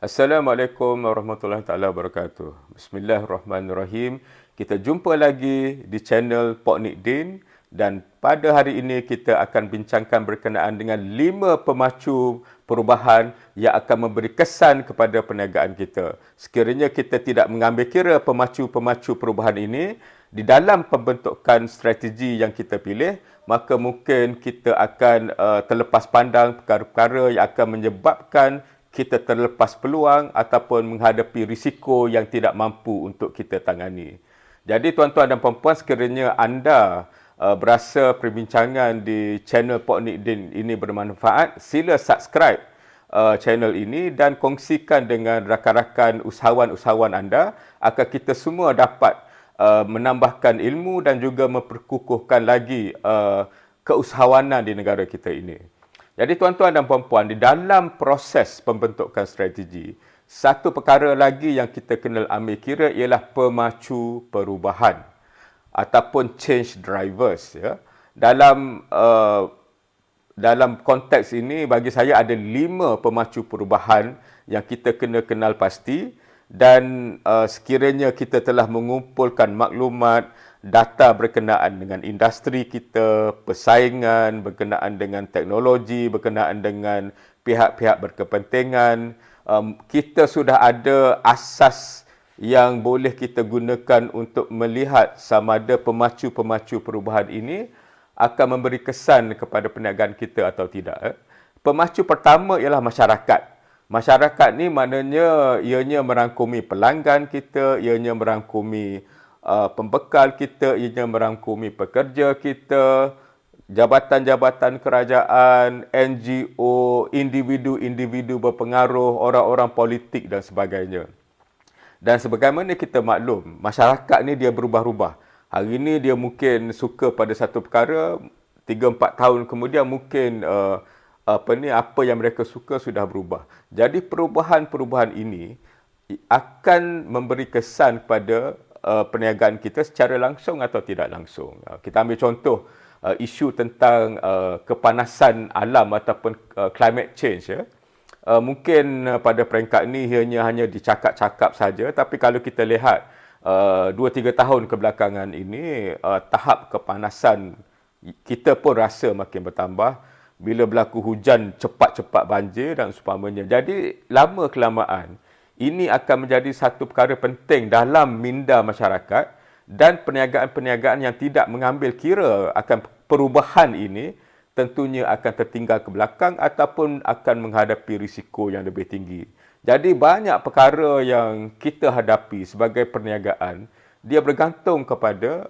Assalamualaikum warahmatullahi taala wabarakatuh. Bismillahirrahmanirrahim. Kita jumpa lagi di channel Pok Nikdin dan pada hari ini kita akan bincangkan berkenaan dengan 5 pemacu perubahan yang akan memberi kesan kepada perniagaan kita. Sekiranya kita tidak mengambil kira pemacu-pemacu perubahan ini di dalam pembentukan strategi yang kita pilih, maka mungkin kita akan terlepas pandang perkara-perkara yang akan menyebabkan kita terlepas peluang ataupun menghadapi risiko yang tidak mampu untuk kita tangani. Jadi tuan-tuan dan puan-puan, sekiranya anda berasa perbincangan di channel Pok Nikdin ini bermanfaat, sila subscribe channel ini dan kongsikan dengan rakan-rakan usahawan-usahawan anda agar kita semua dapat menambahkan ilmu dan juga memperkukuhkan lagi keusahawanan di negara kita ini. Jadi tuan-tuan dan puan-puan, di dalam proses pembentukan strategi, satu perkara lagi yang kita kena ambil kira ialah pemacu perubahan ataupun change drivers. Ya. Dalam konteks ini, bagi saya ada 5 pemacu perubahan yang kita kena kenal pasti dan sekiranya kita telah mengumpulkan maklumat, data berkenaan dengan industri kita, persaingan, berkenaan dengan teknologi, berkenaan dengan pihak-pihak berkepentingan, kita sudah ada asas yang boleh kita gunakan untuk melihat sama ada pemacu-pemacu perubahan ini akan memberi kesan kepada perniagaan kita atau tidak. Pemacu pertama ialah masyarakat. Masyarakat ni maknanya ianya merangkumi pelanggan kita, ianya merangkumi pembekal kita, ianya merangkumi pekerja kita, jabatan-jabatan kerajaan, NGO, individu-individu berpengaruh, orang-orang politik dan sebagainya. Dan sebagaimana kita maklum, masyarakat ni dia berubah-ubah. Hari ini dia mungkin suka pada satu perkara, 3-4 tahun kemudian mungkin apa yang mereka suka sudah berubah. Jadi perubahan-perubahan ini akan memberi kesan kepada perniagaan kita secara langsung atau tidak langsung. Kita ambil contoh isu tentang kepanasan alam ataupun climate change. Ya. Mungkin pada peringkat ini hanya dicakap-cakap saja, tapi kalau kita lihat 2-3 tahun kebelakangan ini, tahap kepanasan kita pun rasa makin bertambah. Bila berlaku hujan, cepat-cepat banjir dan seumpamanya. Jadi lama-kelamaan ini akan menjadi satu perkara penting dalam minda masyarakat dan perniagaan-perniagaan yang tidak mengambil kira akan perubahan ini tentunya akan tertinggal ke belakang ataupun akan menghadapi risiko yang lebih tinggi. Jadi banyak perkara yang kita hadapi sebagai perniagaan, dia bergantung kepada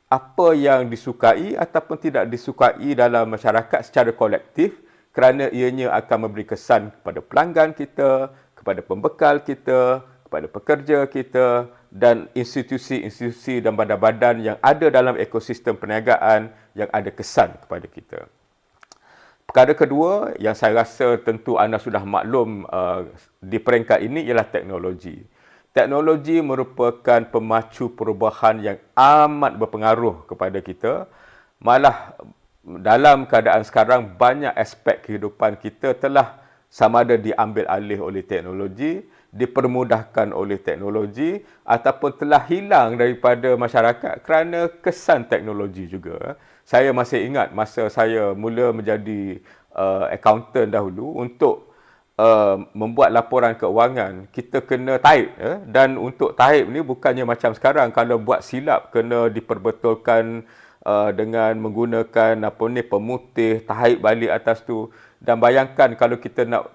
apa yang disukai ataupun tidak disukai dalam masyarakat secara kolektif kerana ianya akan memberi kesan kepada pelanggan kita, kepada pembekal kita, kepada pekerja kita dan institusi-institusi dan badan-badan yang ada dalam ekosistem perniagaan yang ada kesan kepada kita. Perkara kedua yang saya rasa tentu anda sudah maklum di peringkat ini ialah teknologi. Teknologi merupakan pemacu perubahan yang amat berpengaruh kepada kita. Malah dalam keadaan sekarang banyak aspek kehidupan kita telah sama ada diambil alih oleh teknologi, dipermudahkan oleh teknologi ataupun telah hilang daripada masyarakat kerana kesan teknologi juga. Saya masih ingat masa saya mula menjadi accountant dahulu, untuk membuat laporan keuangan, kita kena taip. Dan untuk taip ni bukannya macam sekarang, kalau buat silap kena diperbetulkan dengan menggunakan pemutih, taip balik atas tu. Dan bayangkan kalau kita nak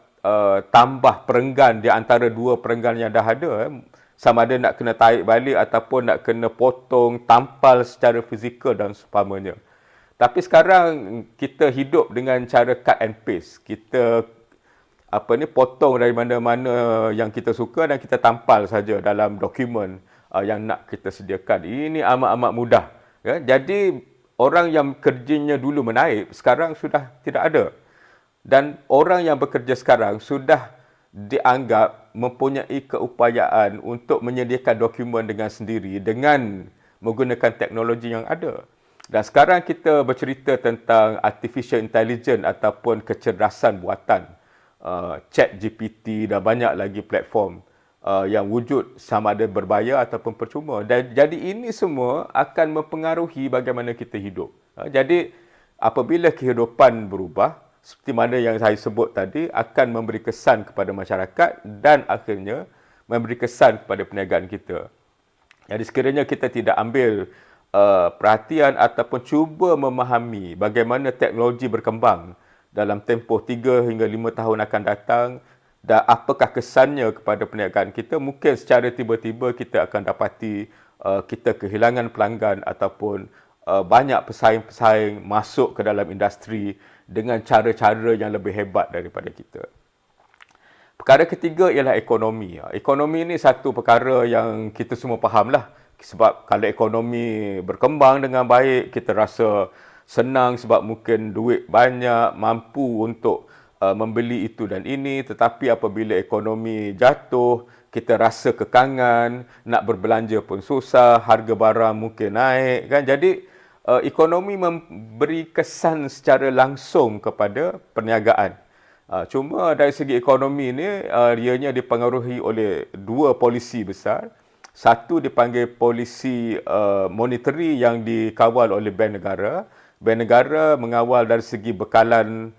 tambah perenggan di antara 2 perenggan yang dah ada, sama ada nak kena tarik balik ataupun nak kena potong, tampal secara fizikal dan seumpamanya. Tapi sekarang kita hidup dengan cara cut and paste. Kita potong dari mana-mana yang kita suka dan kita tampal saja dalam dokumen yang nak kita sediakan. Ini amat-amat mudah. Ya? Jadi orang yang kerjanya dulu menaip, sekarang sudah tidak ada. Dan orang yang bekerja sekarang sudah dianggap mempunyai keupayaan untuk menyediakan dokumen dengan sendiri dengan menggunakan teknologi yang ada. Dan sekarang kita bercerita tentang artificial intelligence ataupun kecerdasan buatan. ChatGPT dan banyak lagi platform yang wujud sama ada berbayar ataupun percuma. Dan jadi ini semua akan mempengaruhi bagaimana kita hidup. Jadi apabila kehidupan berubah, seperti mana yang saya sebut tadi, akan memberi kesan kepada masyarakat dan akhirnya memberi kesan kepada perniagaan kita. Jadi sekiranya kita tidak ambil perhatian ataupun cuba memahami bagaimana teknologi berkembang dalam tempoh 3 hingga 5 tahun akan datang dan apakah kesannya kepada perniagaan kita, mungkin secara tiba-tiba kita akan dapati kita kehilangan pelanggan ataupun banyak pesaing-pesaing masuk ke dalam industri dengan cara-cara yang lebih hebat daripada kita. Perkara ketiga ialah ekonomi. Ekonomi ni satu perkara yang kita semua fahamlah. Sebab kalau ekonomi berkembang dengan baik, kita rasa senang sebab mungkin duit banyak, mampu untuk membeli itu dan ini. Tetapi apabila ekonomi jatuh, kita rasa kekangan, nak berbelanja pun susah, harga barang mungkin naik. Kan? Jadi ekonomi memberi kesan secara langsung kepada perniagaan. Cuma dari segi ekonomi ni, ianya dipengaruhi oleh dua polisi besar. Satu dipanggil polisi monetary yang dikawal oleh Bank Negara. Bank Negara mengawal dari segi bekalan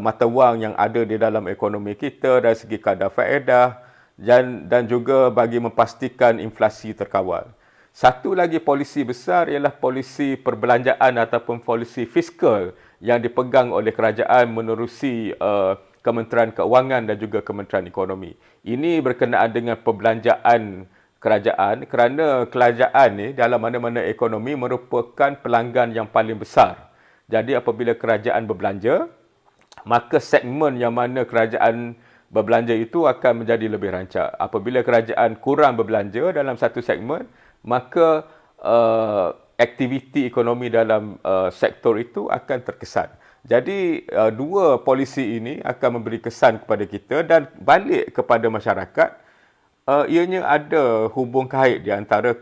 mata wang yang ada di dalam ekonomi kita, dari segi kadar faedah dan juga bagi memastikan inflasi terkawal. Satu lagi polisi besar ialah polisi perbelanjaan ataupun polisi fiskal yang dipegang oleh kerajaan menerusi Kementerian Keuangan dan juga Kementerian Ekonomi. Ini berkenaan dengan perbelanjaan kerajaan kerana kerajaan ni dalam mana-mana ekonomi merupakan pelanggan yang paling besar. Jadi apabila kerajaan berbelanja, maka segmen yang mana kerajaan berbelanja itu akan menjadi lebih rancak. Apabila kerajaan kurang berbelanja dalam satu segmen, maka aktiviti ekonomi dalam sektor itu akan terkesan. Jadi dua polisi ini akan memberi kesan kepada kita dan balik kepada masyarakat. Ianya ada hubung kait di antara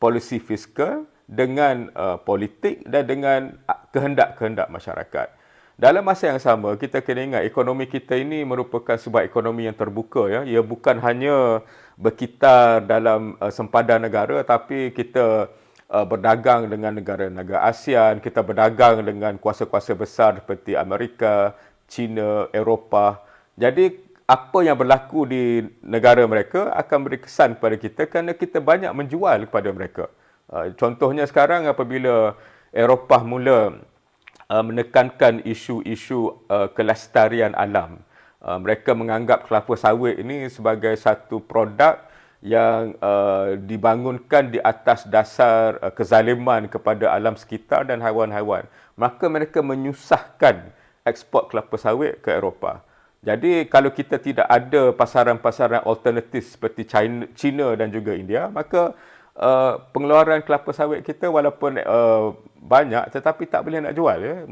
polisi fiskal dengan politik dan dengan kehendak-kehendak masyarakat. Dalam masa yang sama, kita kena ingat ekonomi kita ini merupakan sebuah ekonomi yang terbuka. Ya. Ia bukan hanya berkitar dalam sempadan negara, tapi kita berdagang dengan negara-negara ASEAN, kita berdagang dengan kuasa-kuasa besar seperti Amerika, China, Eropah. Jadi, apa yang berlaku di negara mereka akan beri kesan kepada kita kerana kita banyak menjual kepada mereka. Contohnya sekarang apabila Eropah mula menekankan isu-isu kelestarian alam. Mereka menganggap kelapa sawit ini sebagai satu produk yang dibangunkan di atas dasar kezaliman kepada alam sekitar dan haiwan-haiwan. Maka mereka menyusahkan ekspor kelapa sawit ke Eropah. Jadi kalau kita tidak ada pasaran-pasaran alternatif seperti China dan juga India, maka pengeluaran kelapa sawit kita walaupun banyak tetapi tak boleh nak jual. Ya.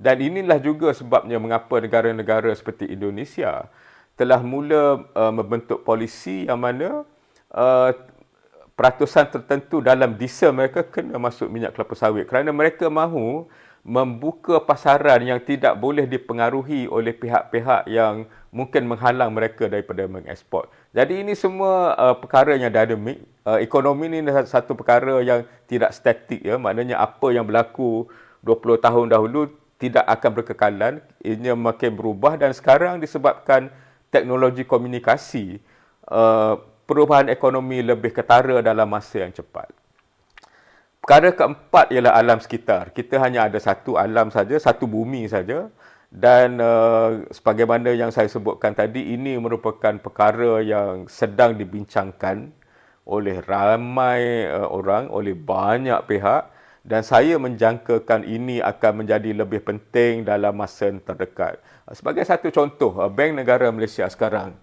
Dan inilah juga sebabnya mengapa negara-negara seperti Indonesia telah mula membentuk polisi yang mana peratusan tertentu dalam diesel mereka kena masuk minyak kelapa sawit kerana mereka mahu membuka pasaran yang tidak boleh dipengaruhi oleh pihak-pihak yang mungkin menghalang mereka daripada mengeksport. Jadi ini semua perkara yang dinamik. Ekonomi ini satu perkara yang tidak statik. Ya. Maknanya apa yang berlaku 20 tahun dahulu tidak akan berkekalan. Ia makin berubah dan sekarang disebabkan teknologi komunikasi, perubahan ekonomi lebih ketara dalam masa yang cepat. Perkara keempat ialah alam sekitar. Kita hanya ada satu alam saja, satu bumi saja. Dan sebagaimana yang saya sebutkan tadi, ini merupakan perkara yang sedang dibincangkan oleh ramai orang, oleh banyak pihak. Dan saya menjangkakan ini akan menjadi lebih penting dalam masa terdekat. Sebagai satu contoh, Bank Negara Malaysia sekarang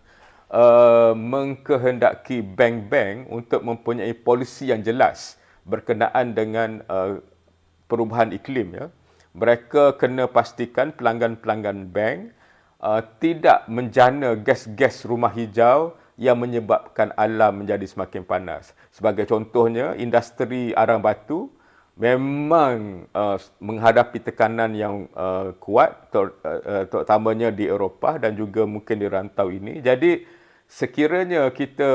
mengkehendaki bank-bank untuk mempunyai polisi yang jelas berkenaan dengan perubahan iklim. Ya. Mereka kena pastikan pelanggan-pelanggan bank tidak menjana gas-gas rumah hijau yang menyebabkan alam menjadi semakin panas. Sebagai contohnya, industri arang batu memang menghadapi tekanan yang kuat, terutamanya di Eropah dan juga mungkin di rantau ini. Jadi sekiranya kita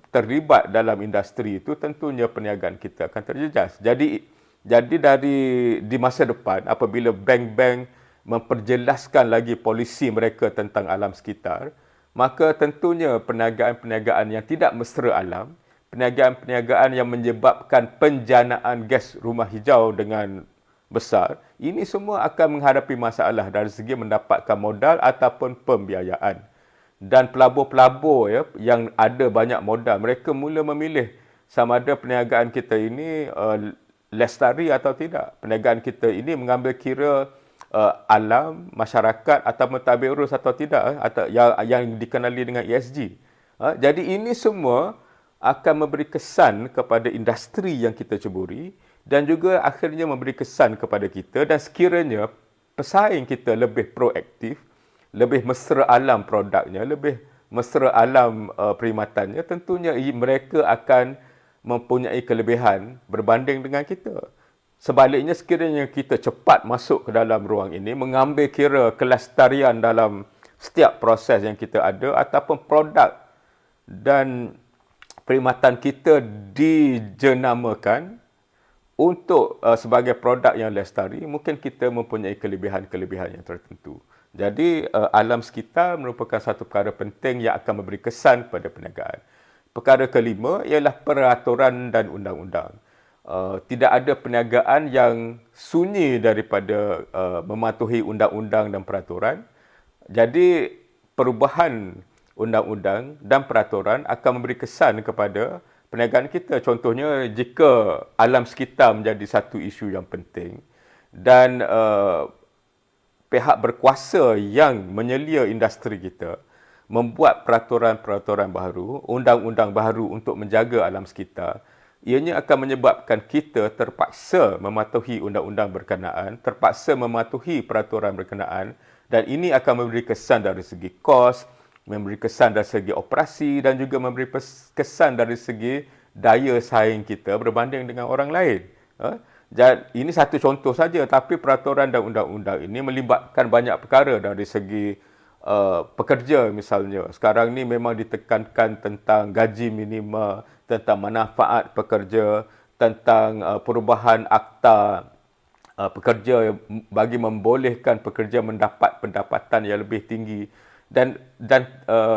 terlibat dalam industri itu, tentunya perniagaan kita akan terjejas. Jadi di masa depan, apabila bank-bank memperjelaskan lagi polisi mereka tentang alam sekitar, maka tentunya perniagaan-perniagaan yang tidak mesra alam, perniagaan-perniagaan yang menyebabkan penjanaan gas rumah hijau dengan besar, ini semua akan menghadapi masalah dari segi mendapatkan modal ataupun pembiayaan. Dan pelabur-pelabur yang ada banyak modal, mereka mula memilih sama ada perniagaan kita ini lestari atau tidak. Perniagaan kita ini mengambil kira alam, masyarakat atau mentadbir urus atau tidak, atau yang dikenali dengan ESG. Jadi ini semua akan memberi kesan kepada industri yang kita ceburi dan juga akhirnya memberi kesan kepada kita, dan sekiranya pesaing kita lebih proaktif, lebih mesra alam produknya, lebih mesra alam perkhidmatannya, tentunya mereka akan mempunyai kelebihan berbanding dengan kita. Sebaliknya, sekiranya kita cepat masuk ke dalam ruang ini, mengambil kira kelestarian dalam setiap proses yang kita ada ataupun produk dan perkhidmatan kita dijenamakan untuk sebagai produk yang lestari, mungkin kita mempunyai kelebihan-kelebihan yang tertentu. Jadi alam sekitar merupakan satu perkara penting yang akan memberi kesan pada perniagaan. Perkara kelima ialah peraturan dan undang-undang. Tidak ada perniagaan yang sunyi daripada mematuhi undang-undang dan peraturan. Jadi perubahan undang-undang dan peraturan akan memberi kesan kepada perniagaan kita. Contohnya, jika alam sekitar menjadi satu isu yang penting dan pihak berkuasa yang menyelia industri kita membuat peraturan-peraturan baru, undang-undang baru untuk menjaga alam sekitar, ianya akan menyebabkan kita terpaksa mematuhi undang-undang berkenaan, terpaksa mematuhi peraturan berkenaan, dan ini akan memberi kesan dari segi kos, memberi kesan dari segi operasi dan juga memberi kesan dari segi daya saing kita berbanding dengan orang lain. Ini satu contoh saja, tapi peraturan dan undang-undang ini melibatkan banyak perkara dari segi pekerja misalnya. Sekarang ni memang ditekankan tentang gaji minima, tentang manfaat pekerja, tentang perubahan akta pekerja bagi membolehkan pekerja mendapat pendapatan yang lebih tinggi. Dan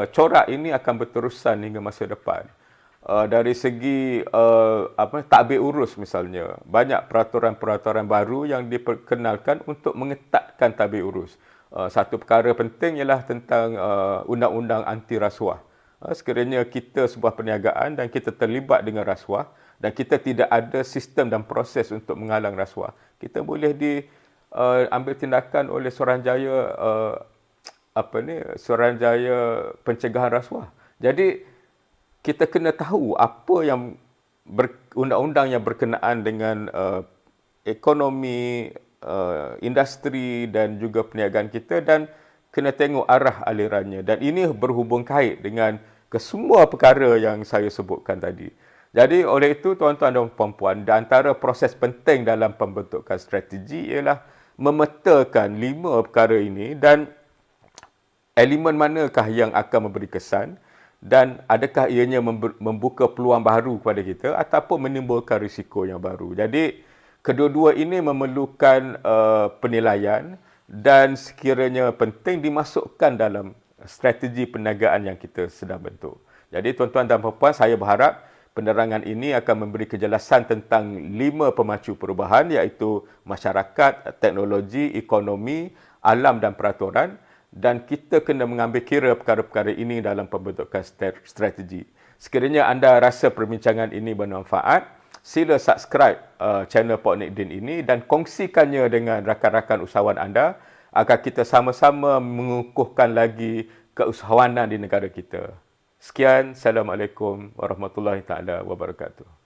corak ini akan berterusan hingga masa depan. Dari segi tadbir urus misalnya, banyak peraturan-peraturan baru yang diperkenalkan untuk mengetatkan tadbir urus. Satu perkara penting ialah tentang undang-undang anti rasuah. Sekiranya kita sebuah perniagaan dan kita terlibat dengan rasuah dan kita tidak ada sistem dan proses untuk menghalang rasuah, kita boleh diambil tindakan oleh Suruhanjaya Suruhanjaya Pencegahan Rasuah. Jadi kita kena tahu apa yang undang-undang yang berkenaan dengan ekonomi, industri dan juga perniagaan kita, dan kena tengok arah alirannya. Dan ini berhubung kait dengan kesemua perkara yang saya sebutkan tadi. Jadi oleh itu, tuan-tuan dan puan-puan, di antara proses penting dalam pembentukan strategi ialah memetakan 5 perkara ini dan elemen manakah yang akan memberi kesan dan adakah ianya membuka peluang baru kepada kita ataupun menimbulkan risiko yang baru. Jadi kedua-dua ini memerlukan penilaian dan sekiranya penting dimasukkan dalam strategi perniagaan yang kita sedang bentuk. Jadi tuan-tuan dan puan-puan, saya berharap penerangan ini akan memberi kejelasan tentang 5 pemacu perubahan, iaitu masyarakat, teknologi, ekonomi, alam dan peraturan. Dan kita kena mengambil kira perkara-perkara ini dalam pembentukan strategi. Sekiranya anda rasa perbincangan ini bermanfaat, sila subscribe channel Pak Nick Din ini dan kongsikannya dengan rakan-rakan usahawan anda agar kita sama-sama mengukuhkan lagi keusahawanan di negara kita. Sekian, Assalamualaikum warahmatullahi taala wabarakatuh.